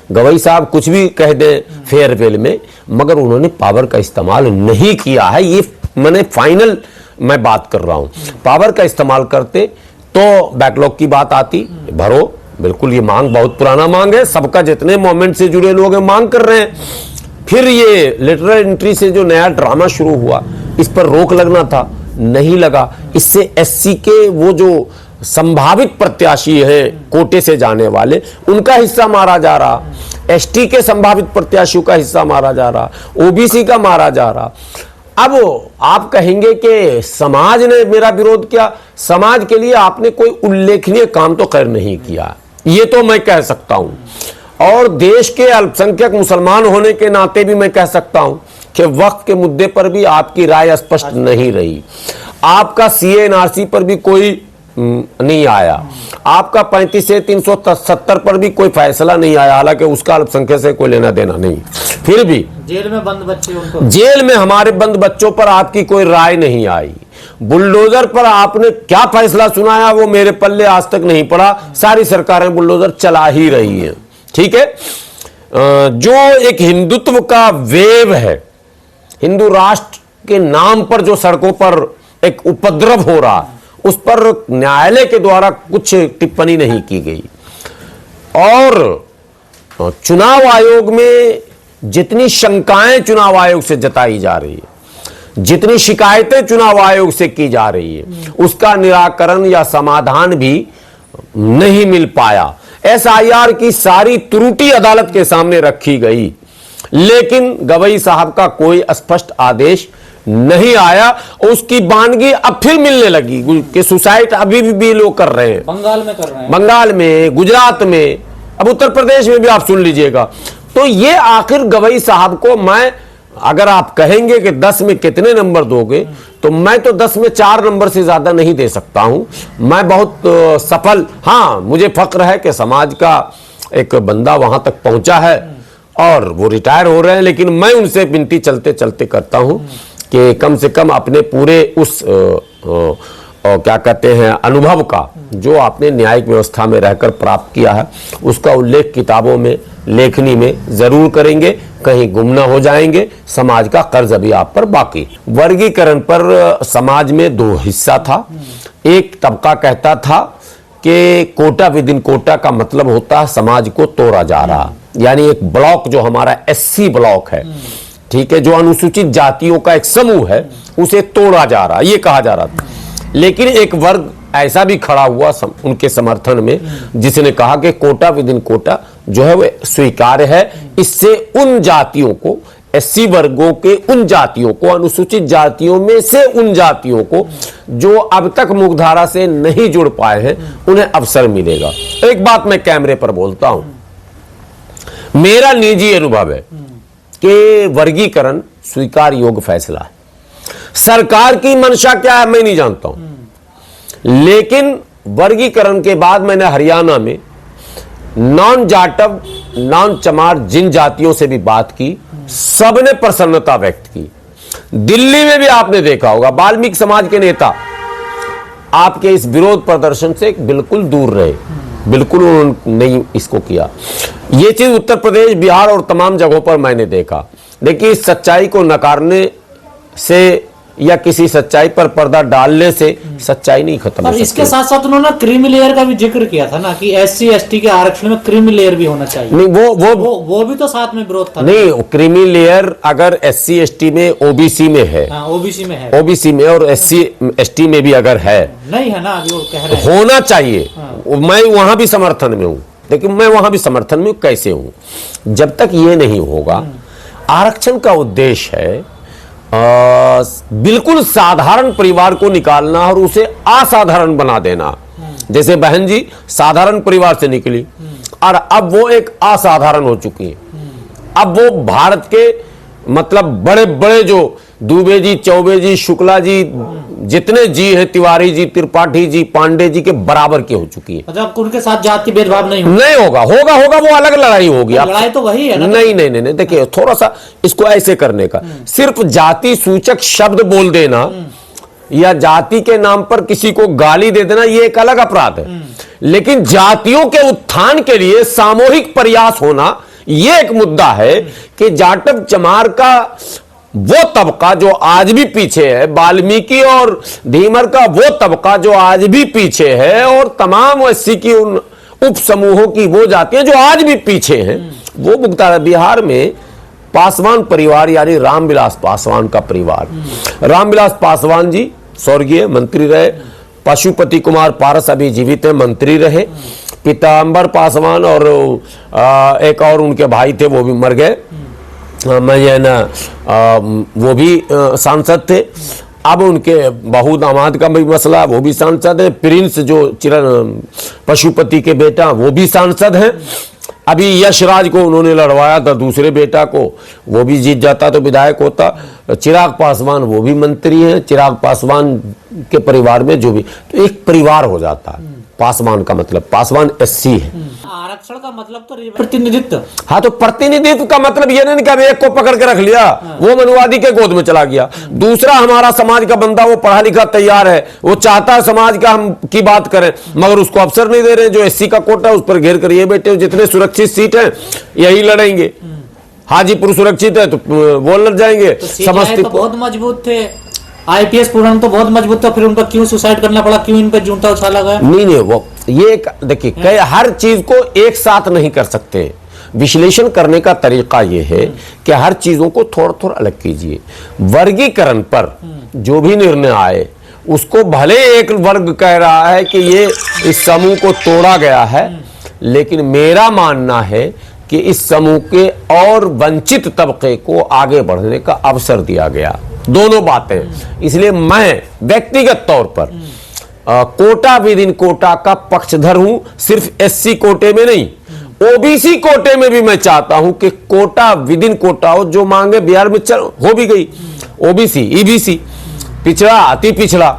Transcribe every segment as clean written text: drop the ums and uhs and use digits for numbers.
गवई साहब कुछ भी कह दें फेयरवेल में, मगर उन्होंने पावर का इस्तेमाल नहीं किया है। ये मैंने फाइनल मैं बात कर रहा हूं। पावर का इस्तेमाल करते तो बैकलॉग की बात आती, भरो, बिल्कुल ये मांग बहुत पुराना मांग है, सबका जितने मोमेंट से जुड़े लोग हैं मांग कर रहे हैं। फिर ये लेटरल एंट्री से जो नया ड्रामा शुरू हुआ, इस पर रोक लगना था, नहीं लगा। इससे एससी के वो जो संभावित प्रत्याशी है कोटे से जाने वाले, उनका हिस्सा मारा जा रहा, एसटी के संभावित प्रत्याशियों का हिस्सा मारा जा रहा, ओबीसी का मारा जा रहा। अब आप कहेंगे कि समाज ने मेरा विरोध किया, समाज के लिए आपने कोई उल्लेखनीय काम तो खैर नहीं किया, ये तो मैं कह सकता हूं। और देश के अल्पसंख्यक मुसलमान होने के नाते भी मैं कह सकता हूं कि वक्त के मुद्दे पर भी आपकी राय स्पष्ट नहीं रही। आपका सीए एनआरसी पर भी कोई नहीं आया, आपका 35 से 370 पर भी कोई फैसला नहीं आया, हालांकि उसका अल्पसंख्यक से कोई लेना देना नहीं। फिर भी जेल में बंद बच्चे, उनको जेल में हमारे बंद बच्चों पर आपकी कोई राय नहीं आई। बुलडोजर पर आपने क्या फैसला सुनाया वो मेरे पल्ले आज तक नहीं पड़ा। सारी सरकारें बुलडोजर चला ही रही हैं, ठीक है। जो एक हिंदुत्व का वेव है, हिंदू राष्ट्र के नाम पर जो सड़कों पर एक उपद्रव हो रहा, उस पर न्यायालय के द्वारा कुछ टिप्पणी नहीं की गई। और चुनाव आयोग में जितनी शंकाएं चुनाव आयोग से जताई जा रही है, जितनी शिकायतें चुनाव आयोग से की जा रही है, उसका निराकरण या समाधान भी नहीं मिल पाया। एसआईआर की सारी त्रुटि अदालत के सामने रखी गई, लेकिन गवई साहब का कोई स्पष्ट आदेश नहीं आया। उसकी बानगी अब फिर मिलने लगी कि सुसाइड अभी भी लोग कर रहे हैं, बंगाल में कर रहे हैं, बंगाल में, गुजरात में, अब उत्तर प्रदेश में भी आप सुन लीजिएगा। तो ये आखिर गवई साहब को मैं, अगर आप कहेंगे कि 10 में कितने नंबर दोगे, तो मैं तो 10 में 4 नंबर से ज्यादा नहीं दे सकता हूं। मैं बहुत सफल, हाँ मुझे फक्र है कि समाज का एक बंदा वहां तक पहुंचा है और वो रिटायर हो रहे हैं, लेकिन मैं उनसे विनती चलते चलते करता हूं कि कम से कम अपने पूरे उस क्या कहते हैं अनुभव का, जो आपने न्यायिक व्यवस्था में रहकर प्राप्त किया है, उसका उल्लेख किताबों में, लेखनी में जरूर करेंगे, कहीं गुम न हो जाएंगे। समाज का कर्ज अभी आप पर बाकी। वर्गीकरण पर समाज में दो हिस्सा था। एक तबका कहता था कि कोटा विद इन कोटा का मतलब होता है समाज को तोड़ा जा रहा, यानी एक ब्लॉक जो हमारा एससी ब्लॉक है, ठीक है, जो अनुसूचित जातियों का एक समूह है, उसे तोड़ा जा रहा, ये कहा जा रहा था। लेकिन एक वर्ग ऐसा भी खड़ा हुआ उनके समर्थन में, जिसने कहा कि कोटा विद इन कोटा जो है वो स्वीकार्य है। इससे उन जातियों को, एससी वर्गों के उन जातियों को, अनुसूचित जातियों में से उन जातियों को जो अब तक मुख्यधारा से नहीं जुड़ पाए हैं, उन्हें अवसर मिलेगा। एक बात मैं कैमरे पर बोलता हूं, मेरा निजी अनुभव है कि वर्गीकरण स्वीकार योग्य फैसला है। सरकार की मंशा क्या है मैं नहीं जानता हूं, लेकिन वर्गीकरण के बाद मैंने हरियाणा में नॉन जाटव, नॉन चमार जिन जातियों से भी बात की, सबने प्रसन्नता व्यक्त की। दिल्ली में भी आपने देखा होगा वाल्मीकि समाज के नेता आपके इस विरोध प्रदर्शन से बिल्कुल दूर रहे, बिल्कुल उन्होंने नहीं इसको किया। ये चीज उत्तर प्रदेश, बिहार और तमाम जगहों पर मैंने देखा। देखिए, इस सच्चाई को नकारने से या किसी सच्चाई पर पर्दा डालने से सच्चाई नहीं खत्म हो सकती। इसके साथ साथ उन्होंने क्रीमी लेयर का भी जिक्र किया था ना, कि एससी एसटी के आरक्षण में क्रीमी लेयर भी होना चाहिए। नहीं, वो भी तो साथ में विरोध था। नहीं, क्रीमी लेयर अगर एससी एसटी में, ओबीसी में है, ओबीसी में है, ओबीसी में और एससी एसटी में भी अगर है, नहीं है ना, अभी वो कह रहे हैं होना चाहिए। मैं वहां भी समर्थन में हूं, लेकिन मैं वहां भी समर्थन में कैसे हूं, जब तक ये नहीं होगा। आरक्षण का उद्देश्य है बिल्कुल साधारण परिवार को निकालना और उसे असाधारण बना देना। जैसे बहन जी साधारण परिवार से निकली और अब वो एक असाधारण हो चुकी है। अब वो भारत के मतलब बड़े बड़े जो दुबे जी, चौबे जी, शुक्ला जी, जितने जी हैं, तिवारी जी, त्रिपाठी जी, पांडे जी के बराबर की हो चुकी है। मतलब उनके साथ जाति भेदभाव नहीं होगा, होगा वो अलग लड़ाई होगी। लड़ाई तो वही है ना। नहीं, देखिए थोड़ा सा इसको ऐसे करने का, सिर्फ जाति सूचक शब्द बोल देना या जाति के नाम पर किसी को गाली दे देना, ये एक अलग अपराध है। लेकिन जातियों के उत्थान के लिए सामूहिक प्रयास होना, ये एक मुद्दा है कि जाटव चमार का वो तबका जो आज भी पीछे है, वाल्मीकि और धीमर का वो तबका जो आज भी पीछे है, और तमाम एससी की उन उप समूहों की वो जातियां जो आज भी पीछे हैं, वो भुगता है। बिहार में पासवान परिवार यानी रामविलास पासवान का परिवार, रामविलास पासवान जी स्वर्गीय मंत्री रहे, पशुपति कुमार पारस अभी जीवित है, मंत्री रहे, पीताम्बर पासवान और एक और उनके भाई थे वो भी मर गए, मैं ना वो भी सांसद थे। अब उनके बहू दामाद का भी मसला, वो भी सांसद है। प्रिंस जो पशुपति के बेटा वो भी सांसद हैं। अभी यशराज को उन्होंने लड़वाया था, दूसरे बेटा को, वो भी जीत जाता तो विधायक होता। चिराग पासवान वो भी मंत्री हैं। चिराग पासवान के परिवार में जो भी, तो एक परिवार हो जाता है। पासवान का मतलब, पासवान एससी है। आरक्षण का मतलब तो प्रतिनिधित्व। हाँ, तो प्रतिनिधित्व का मतलब ये नहीं कि एक को पकड़ के रख लिया, वो मनुवादी के गोद में चला गया। दूसरा हमारा समाज का बंदा, वो पढ़ा लिखा तैयार है, वो चाहता है समाज का हम की बात करें, मगर उसको अवसर नहीं दे रहे। जो एससी का कोटा है उस पर घेर कर ये बैठे हो, जितने सुरक्षित सीट है यही लड़ेंगे। हाजीपुर सुरक्षित है तो वो लड़ जाएंगे। तो समस्तीपुर बहुत मजबूत थे, आईपीएस पूर्ण तो बहुत मजबूत था, फिर उनका क्यों सुसाइड करना पड़ा, क्यों इन पे जूता उछाला गया? नहीं, वो ये देखिए, हर चीज को एक साथ नहीं कर सकते। विश्लेषण करने का तरीका ये है कि हर चीजों को थोड़ा थोड़ा अलग कीजिए। वर्गीकरण पर जो भी निर्णय आए, उसको भले एक वर्ग कह रहा है कि ये इस समूह को तोड़ा गया है, लेकिन मेरा मानना है कि इस समूह के और वंचित तबके को आगे बढ़ने का अवसर दिया गया। दोनों बातें, इसलिए मैं व्यक्तिगत तौर पर कोटा विद इन कोटा का पक्षधर हूं। सिर्फ एससी कोटे में नहीं, ओबीसी कोटे में भी मैं चाहता हूं कि कोटा विद इन कोटा हो। जो मांगे बिहार में हो भी गई, ओबीसी ईबीसी, पिछड़ा अति पिछड़ा,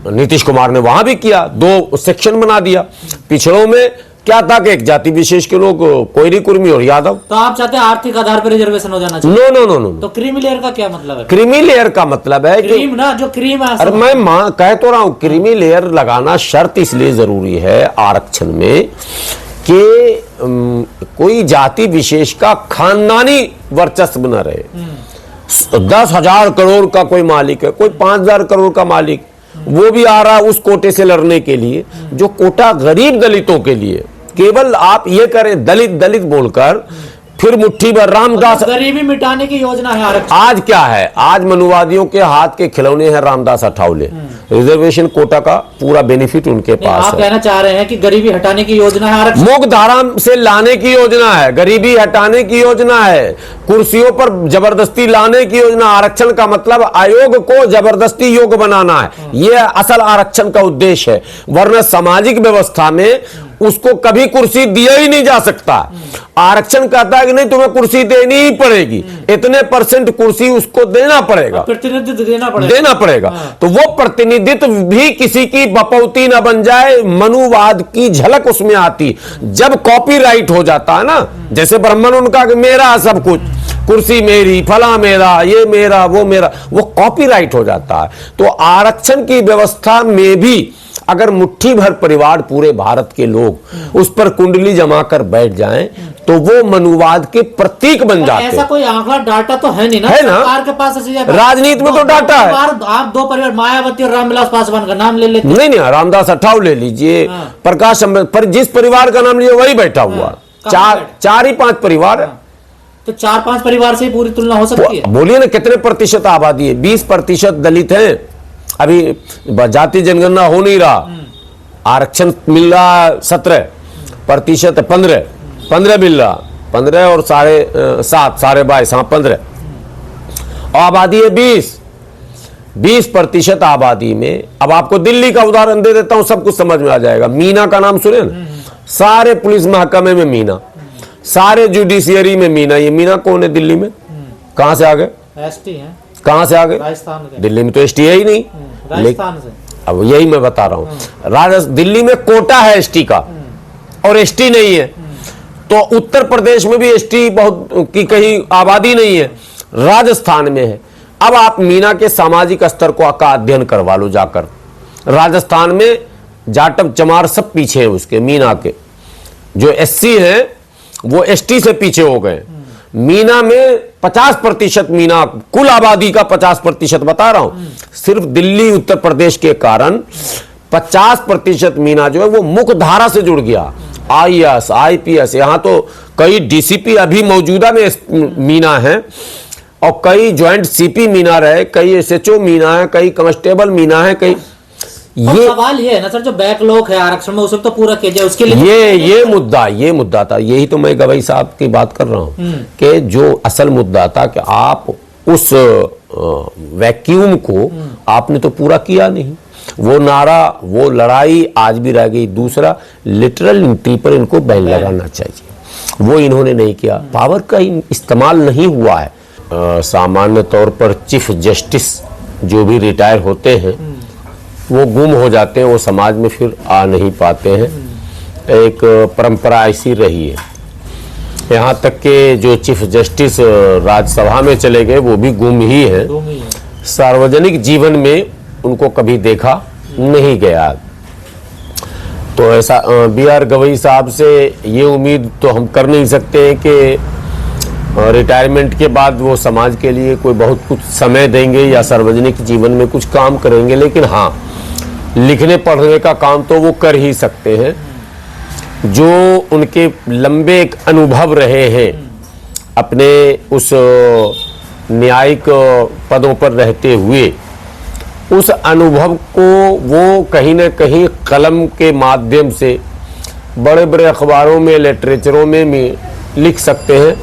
नीतीश कुमार ने वहां भी किया, 2 सेक्शन बना दिया। पिछड़ों में क्या था कि एक जाति विशेष के लोग, कोयरी, कुर्मी और यादव। तो आप चाहते हैं आर्थिक आधार पर रिजर्वेशन हो जाना चाहिए? No no no no. तो क्रीमी लेयर का क्या मतलब है? क्रीमी लेयर का मतलब है क्रीम कि ना, जो क्रीम है। अरे मैं कह तो रहा हूं, क्रीमी लेयर लगाना शर्त इसलिए जरूरी है आरक्षण में कि कोई जाति विशेष का खानदानी वर्चस्व न रहे। 10,000 करोड़ का कोई मालिक है, कोई 5,000 करोड़ का मालिक, वो भी आ रहा उस कोटे से लड़ने के लिए। जो कोटा गरीब दलितों के लिए, केवल आप ये करें दलित दलित बोलकर, फिर मुट्ठी भर रामदास, गरीबी मिटाने की योजना है आरक्षण। आज क्या है, आज मनुवादियों के हाथ के खिलौने हैं रामदास अठावले। रिजर्वेशन कोटा का पूरा बेनिफिट उनके पास आप है। कहना चाह रहे हैं कि गरीबी हटाने की योजना है आरक्षण? मुक्त धारा से लाने की योजना है, गरीबी हटाने की योजना है, कुर्सियों पर जबरदस्ती लाने की योजना। आरक्षण का मतलब आयोग को जबरदस्ती योग्य बनाना है, यह असल आरक्षण का उद्देश्य है। वरना सामाजिक व्यवस्था में उसको कभी कुर्सी दिया ही नहीं जा सकता। आरक्षण कहता है कि नहीं, तुम्हें कुर्सी देनी ही पड़ेगी, इतने % कुर्सी उसको देना पड़ेगा, प्रतिनिधित्व देना पड़ेगा। तो वो प्रतिनिधित्व भी किसी की बपौती ना बन जाए, मनुवाद की झलक उसमें आती। जब कॉपीराइट हो जाता है ना, जैसे ब्राह्मण उनका कि मेरा सब कुछ, कुर्सी मेरी, फला मेरा, ये मेरा, वो मेरा, वो कॉपीराइट हो जाता है। तो आरक्षण की व्यवस्था में भी अगर मुट्ठी भर परिवार, पूरे भारत के लोग उस पर कुंडली जमा कर बैठ जाएं, तो वो मनुवाद के प्रतीक बन जाते हैं। ऐसा कोई आंकड़ा डाटा तो है नहीं ना, है ना? सरकार के पास राजनीति में तो डाटा है। आप 2 परिवार, मायावती और रामविलास पासवान का नाम ले लेते। नहीं, रामदास अठावले ले लीजिए, प्रकाश पर जिस परिवार का नाम लिया वही बैठा हुआ। 4 ही 5 परिवार है। तो 4-5 परिवार से पूरी तुलना हो सकती है? बोलिए ना, कितने % आबादी है? 20% दलित हैं। अभी जाति जनगणना हो नहीं रहा, आरक्षण मिल रहा 17%, 15 मिल रहा, 15 और 7.5, 22.5, हाँ 15। आबादी है 20% आबादी में। अब आपको दिल्ली का उदाहरण दे देता हूं, सब कुछ समझ में आ जाएगा। मीना का नाम सुने ना, सारे पुलिस महकमे में मीना, सारे जुडिशियरी में मीना। ये मीना कौन है दिल्ली में? कहां से आ गए? एसटी है। कहां से आ गए? राजस्थान के। दिल्ली में तो एसटी है ही नहीं, राजस्थान से। अब यही मैं बता रहा हूं, दिल्ली में कोटा है एसटी का और एसटी नहीं है। तो उत्तर प्रदेश में भी एसटी बहुत की कहीं आबादी नहीं है, राजस्थान में है। अब आप मीना के सामाजिक स्तर को का अध्ययन करवा लो जाकर। राजस्थान में जाटव चमार सब पीछे हैं उसके, मीना के। जो एससी हैं वो एसटी से पीछे हो गए। मीना में 50% मीना, कुल आबादी का 50% बता रहा हूं, सिर्फ दिल्ली उत्तर प्रदेश के कारण 50% मीना जो है वो मुख्य धारा से जुड़ गया। आईएएस, आईपीएस, यहां तो कई डीसीपी अभी मौजूदा में मीना है, और कई ज्वाइंट सीपी मीना रहे, कई एसएचओ मीना है, कई कांस्टेबल मीना है, कई। ये सवाल ये है ना सर, जो बैकलॉग है आरक्षण में उसे तो पूरा किया जाए, उसके लिए ये मुद्दा था। यही तो मैं गवई साहब की बात कर रहा हूं कि जो असल मुद्दा था कि आप उस वैक्यूम को आपने तो पूरा किया नहीं। वो नारा, वो लड़ाई आज भी रह गई। दूसरा, लिटरल एंट्री पर इनको बैन लगाना चाहिए, वो इन्होंने नहीं किया। पावर का इस्तेमाल नहीं हुआ है। सामान्य तौर पर चीफ जस्टिस जो भी रिटायर होते हैं वो गुम हो जाते हैं, वो समाज में फिर आ नहीं पाते हैं। एक परंपरा ऐसी रही है। यहाँ तक के जो चीफ जस्टिस राज्यसभा में चले गए वो भी गुम ही है, सार्वजनिक जीवन में उनको कभी देखा नहीं गया। तो ऐसा बी.आर. गवई साहब से ये उम्मीद तो हम कर नहीं सकते हैं कि रिटायरमेंट के बाद वो समाज के लिए कोई बहुत कुछ समय देंगे या सार्वजनिक जीवन में कुछ काम करेंगे, लेकिन हाँ, लिखने पढ़ने का काम तो वो कर ही सकते हैं। जो उनके लंबे एक अनुभव रहे हैं अपने उस न्यायिक पदों पर रहते हुए, उस अनुभव को वो कहीं ना कहीं कलम के माध्यम से बड़े बड़े अखबारों में, लिटरेचरों में लिख सकते हैं,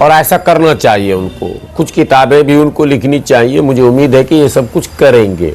और ऐसा करना चाहिए उनको। कुछ किताबें भी उनको लिखनी चाहिए। मुझे उम्मीद है कि ये सब कुछ करेंगे।